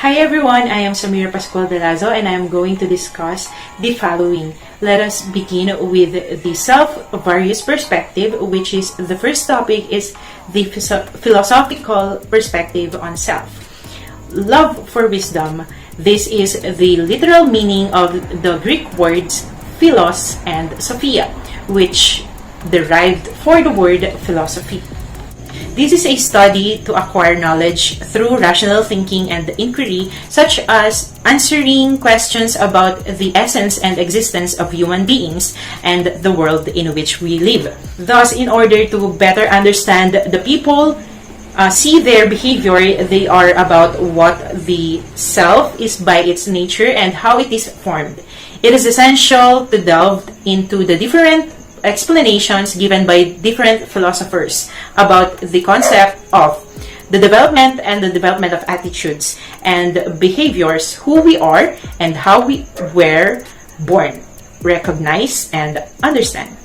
Hi everyone, I am Samira Pascual de Lazo and I am going to discuss the following. Let us begin with the self-various perspective, which is the first topic is the philosophical perspective on self. Love for wisdom. This is the literal meaning of the Greek words philos and sophia, which derived for the word philosophy. This is a study to acquire knowledge through rational thinking and inquiry, such as answering questions about the essence and existence of human beings and the world in which we live. Thus, in order to better understand the people, see their behavior, they are about what the self is by its nature and how it is formed. It is essential to delve into the different explanations given by different philosophers about the concept of the development of attitudes and behaviors, who we are and how we were born, recognize and understand.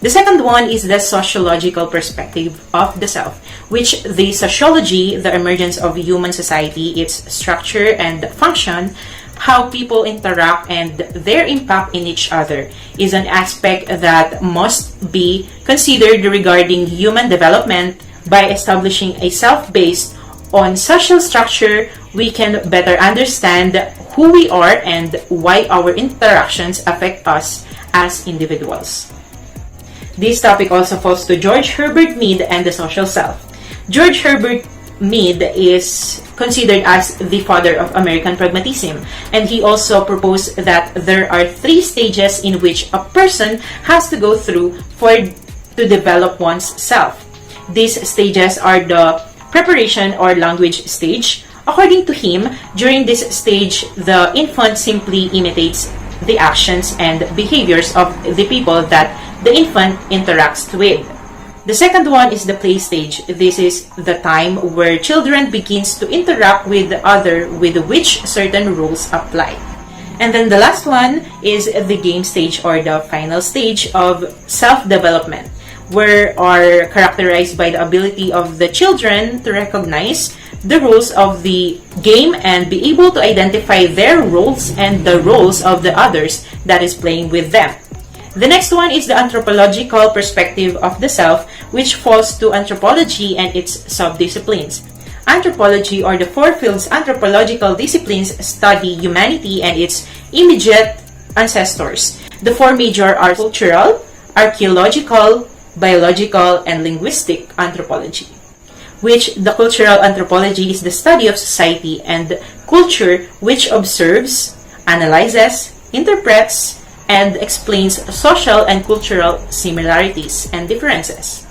The second one is the sociological perspective of the self, which the sociology, the emergence of human society, its structure and function, how people interact and their impact in each other, is an aspect that must be considered regarding human development. By establishing a self based on social structure, we can better understand who we are and why our interactions affect us as individuals. This topic also falls to George Herbert Mead and the social self. George Herbert Mead is considered as the father of American pragmatism, and he also proposed that there are 3 stages in which a person has to go through to develop one's self. These stages are the preparation or language stage. According to him, during this stage, the infant simply imitates the actions and behaviors of the people that the infant interacts with. The second one is the play stage. This is the time where children begins to interact with the other with which certain rules apply. And then the last one is the game stage or the final stage of self-development, where are characterized by the ability of the children to recognize the rules of the game and be able to identify their roles and the roles of the others that is playing with them. The next one is the anthropological perspective of the self, which falls to anthropology and its subdisciplines. Anthropology, or the 4 fields anthropological disciplines, study humanity and its immediate ancestors. The 4 major are cultural, archaeological, biological, and linguistic anthropology, which the cultural anthropology is the study of society and culture, which observes, analyzes, interprets, and explains social and cultural similarities and differences.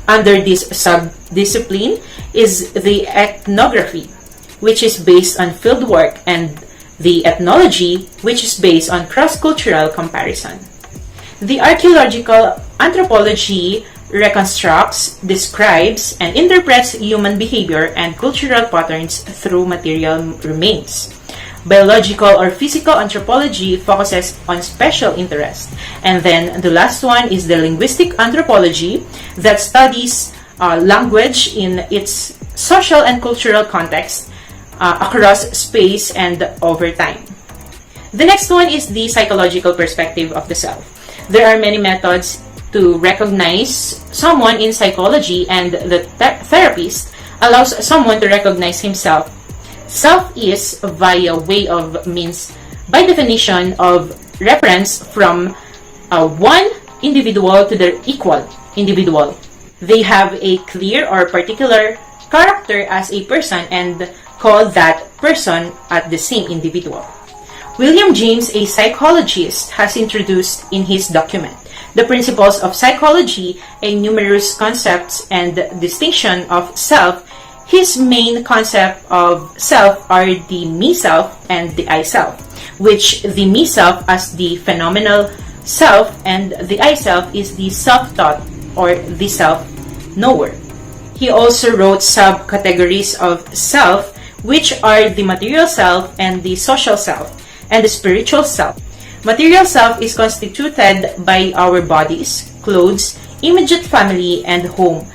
Under this sub-discipline is the ethnography, which is based on fieldwork, and the ethnology, which is based on cross-cultural comparison. The archaeological anthropology reconstructs, describes, and interprets human behavior and cultural patterns through material remains. Biological or physical anthropology focuses on special interest. And then the last one is the linguistic anthropology that studies language in its social and cultural context across space and over time. The next one is the psychological perspective of the self. There are many methods to recognize someone in psychology, and the therapist allows someone to recognize himself. Self is via way of means, by definition, of reference from one individual to the equal individual. They have a clear or particular character as a person and call that person at the same individual. William James, a psychologist, has introduced in his document The Principles of Psychology a numerous concepts and distinction of self. His main concept of self are the me-self and the I-self, which the me-self as the phenomenal self and the I-self is the self-thought or the self-knower. He also wrote subcategories of self, which are the material self and the social self and the spiritual self. Material self is constituted by our bodies, clothes, immediate family, and home.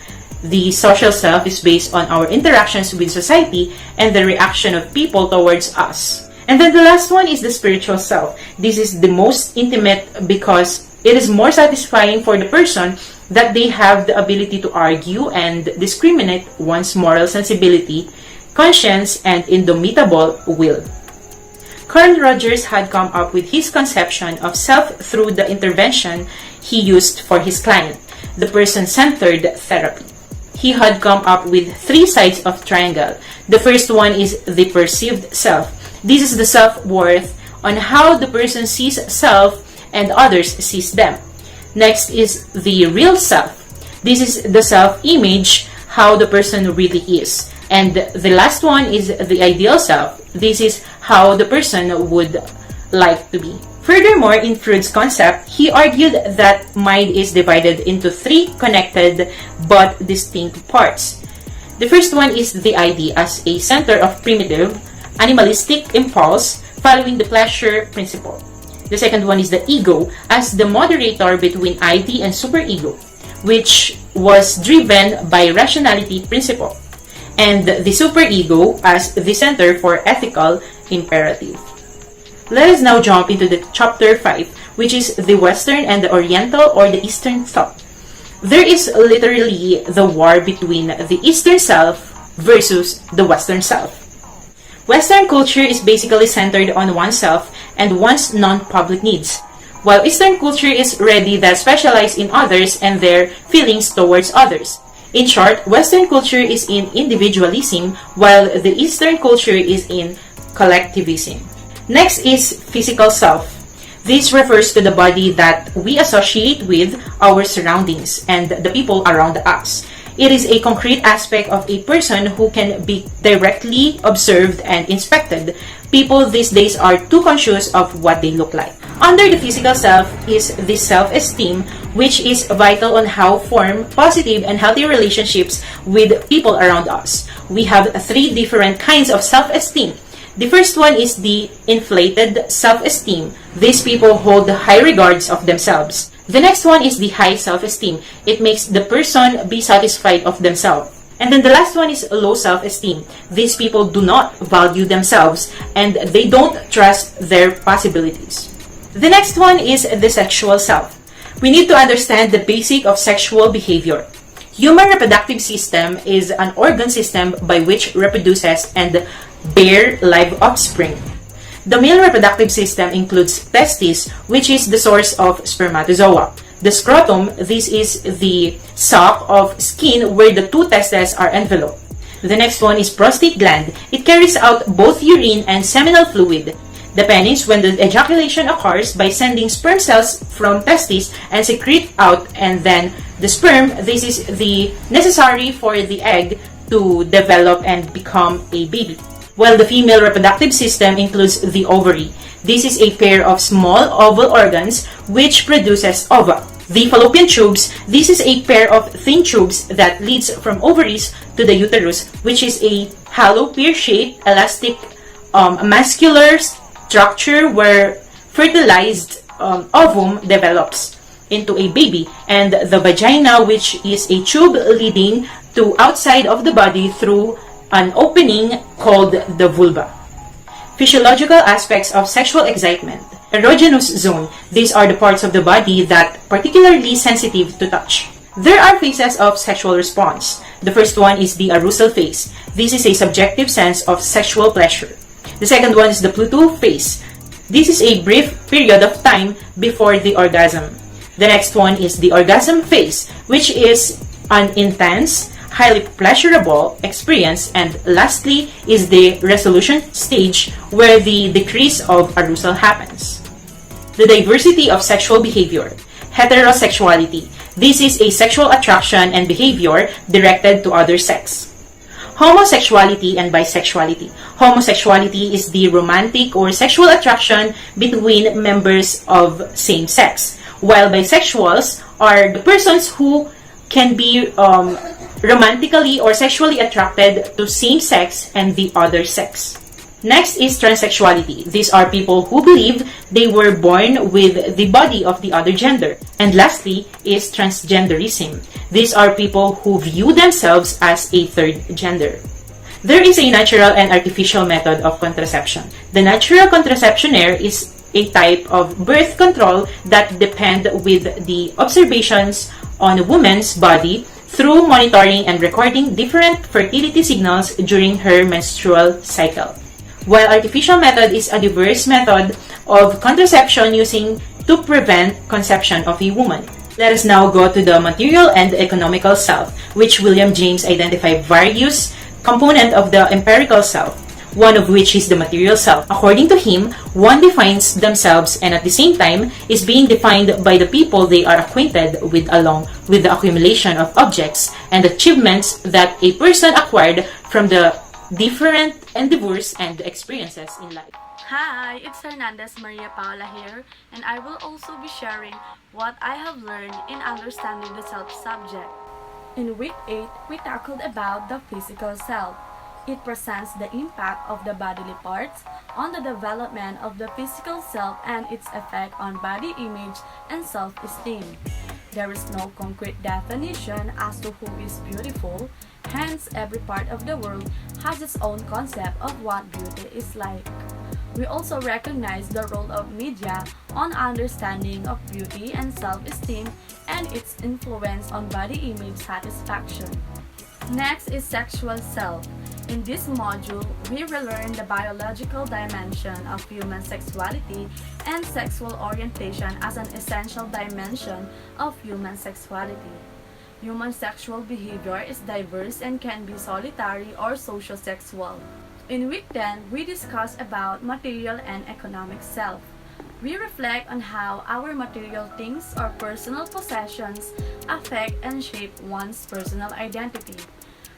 The social self is based on our interactions with society and the reaction of people towards us. And then the last one is the spiritual self. This is the most intimate because it is more satisfying for the person that they have the ability to argue and discriminate one's moral sensibility, conscience, and indomitable will. Carl Rogers had come up with his conception of self through the intervention he used for his client, the person-centered therapy. He had come up with 3 sides of triangle. The first one is the perceived self. This is the self-worth on how the person sees self and others sees them. Next is the real self. This is the self-image, how the person really is. And the last one is the ideal self. This is how the person would like to be. Furthermore, in Freud's concept, he argued that mind is divided into 3 connected but distinct parts. The first one is the ID as a center of primitive, animalistic impulse following the pleasure principle. The second one is the ego as the moderator between ID and superego, which was driven by rationality principle, and the superego as the center for ethical imperative. Let us now jump into the chapter 5, which is the Western and the Oriental or the Eastern thought. There is literally the war between the Eastern self versus the Western self. Western culture is basically centered on oneself and one's non-public needs, while Eastern culture is ready that specialize in others and their feelings towards others. In short, Western culture is in individualism, while the Eastern culture is in collectivism. Next is physical self. This refers to the body that we associate with our surroundings and the people around us. It is a concrete aspect of a person who can be directly observed and inspected. People these days are too conscious of what they look like. Under the physical self is the self-esteem, which is vital on how form positive and healthy relationships with people around us. We have 3 different kinds of self-esteem. The first one is the inflated self-esteem. These people hold high regards of themselves. The next one is the high self-esteem. It makes the person be satisfied of themselves. And then the last one is low self-esteem. These people do not value themselves and they don't trust their possibilities. The next one is the sexual self. We need to understand the basic of sexual behavior. Human reproductive system is an organ system by which reproduces and bear live offspring. The male reproductive system includes testes, which is the source of spermatozoa. The scrotum, this is the sac of skin where the 2 testes are enveloped. The next one is prostate gland. It carries out both urine and seminal fluid. The penis, when the ejaculation occurs by sending sperm cells from testes and secrete out, and then the sperm, this is the necessary for the egg to develop and become a baby. While the female reproductive system includes the ovary. This is a pair of small oval organs which produces ova. The fallopian tubes, this is a pair of thin tubes that leads from ovaries to the uterus, which is a hollow pear-shaped elastic muscular structure where fertilized ovum develops into a baby, and the vagina, which is a tube leading to outside of the body through an opening called the vulva. Physiological aspects of sexual excitement. Erogenous zone. These are the parts of the body that particularly sensitive to touch. There are phases of sexual response. The first one is the arousal phase. This is a subjective sense of sexual pleasure. The second one is the Pluto phase. This is a brief period of time before the orgasm. The next one is the orgasm phase, which is an intense, highly pleasurable experience, and lastly is the resolution stage where the decrease of arousal happens. The diversity of sexual behavior. Heterosexuality. This is a sexual attraction and behavior directed to other sex. Homosexuality and bisexuality. Homosexuality is the romantic or sexual attraction between members of same sex, while bisexuals are the persons who can be romantically or sexually attracted to same sex and the other sex. Next is transsexuality. These are people who believe they were born with the body of the other gender. And lastly is transgenderism. These are people who view themselves as a third gender. There is a natural and artificial method of contraception. The natural contraceptionaire is a type of birth control that depend with the observations on a woman's body through monitoring and recording different fertility signals during her menstrual cycle. While artificial method is a diverse method of contraception using to prevent conception of a woman. Let us now go to the material and economical self, which William James identified various components of the empirical self, one of which is the material self. According to him, one defines themselves and at the same time is being defined by the people they are acquainted with along with the accumulation of objects and achievements that a person acquired from the different endeavors and experiences in life. Hi, it's Hernandez Maria Paula here, and I will also be sharing what I have learned in understanding the self subject. In week 8, we tackled about the physical self. It presents the impact of the bodily parts on the development of the physical self and its effect on body image and self-esteem. There is no concrete definition as to who is beautiful, hence every part of the world has its own concept of what beauty is like. We also recognize the role of media on understanding of beauty and self-esteem and its influence on body image satisfaction. Next is sexual self. In this module, we will learn the biological dimension of human sexuality and sexual orientation as an essential dimension of human sexuality. Human sexual behavior is diverse and can be solitary or social-sexual. In week 10, we discuss about material and economic self. We reflect on how our material things or personal possessions affect and shape one's personal identity.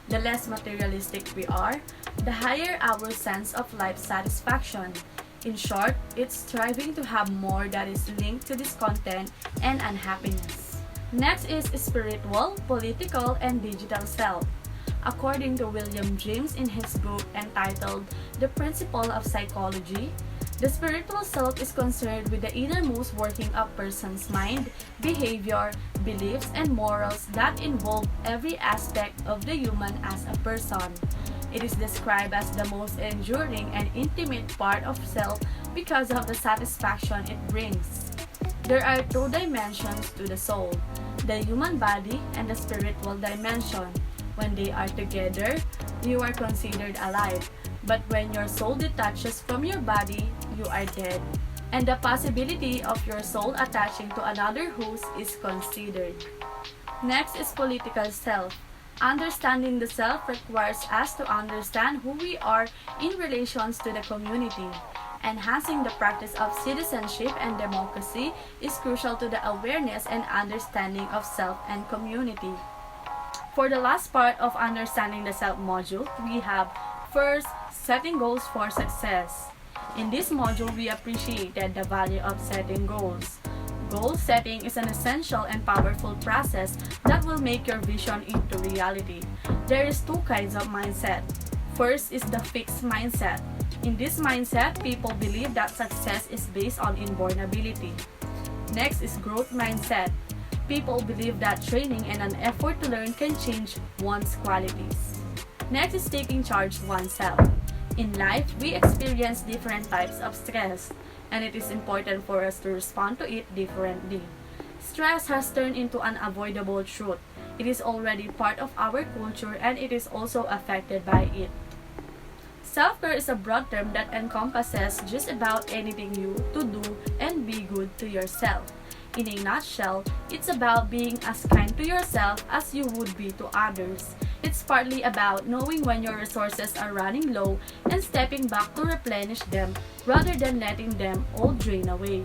The less materialistic we are, the higher our sense of life satisfaction. In short, it's striving to have more that is linked to discontent and unhappiness. Next is spiritual, political, and digital self. According to William James in his book entitled The Principle of Psychology, the spiritual self is concerned with the innermost working of person's mind, behavior, beliefs, and morals that involve every aspect of the human as a person. It is described as the most enduring and intimate part of self because of the satisfaction it brings. There are two dimensions to the soul, the human body and the spiritual dimension. When they are together, you are considered alive. But when your soul detaches from your body, you are dead. And the possibility of your soul attaching to another host is considered. Next is political self. Understanding the self requires us to understand who we are in relations to the community. Enhancing the practice of citizenship and democracy is crucial to the awareness and understanding of self and community. For the last part of understanding the self module, we have first, setting goals for success. In this module, we appreciated the value of setting goals. Goal setting is an essential and powerful process that will make your vision into reality. There is two kinds of mindset. First is the fixed mindset. In this mindset, people believe that success is based on inborn ability. Next is growth mindset. People believe that training and an effort to learn can change one's qualities. Next is taking charge of oneself. In life, we experience different types of stress, and it is important for us to respond to it differently. Stress has turned into an unavoidable truth. It is already part of our culture and it is also affected by it. Self-care is a broad term that encompasses just about anything you to do and be good to yourself. In a nutshell, it's about being as kind to yourself as you would be to others. It's partly about knowing when your resources are running low and stepping back to replenish them rather than letting them all drain away.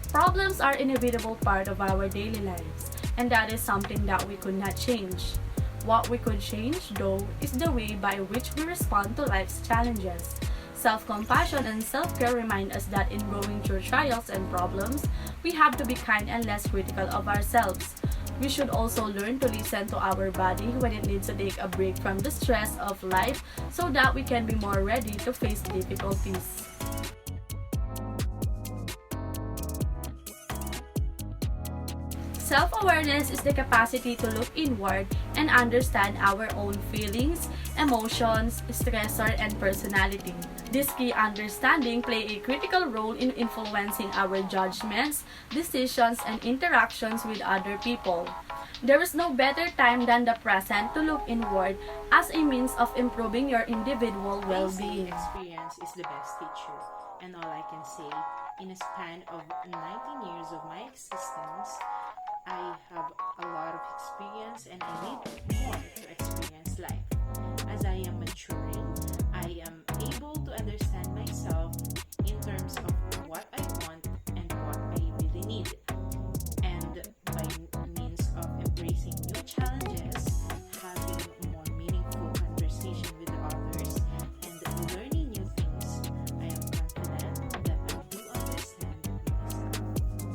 Problems are an inevitable part of our daily lives, and that is something that we could not change. What we could change, though, is the way by which we respond to life's challenges. Self-compassion and self-care remind us that in going through trials and problems, we have to be kind and less critical of ourselves. We should also learn to listen to our body when it needs to take a break from the stress of life so that we can be more ready to face difficulties. Self-awareness is the capacity to look inward and understand our own feelings, emotions, stressor, and personality. This key understanding play a critical role in influencing our judgments, decisions, and interactions with other people. There is no better time than the present to look inward as a means of improving your individual well-being. Experience is the best teacher, and all I can say, in a span of 19 years of my existence, I have a lot of experience and I need more to experience life. As I am maturing,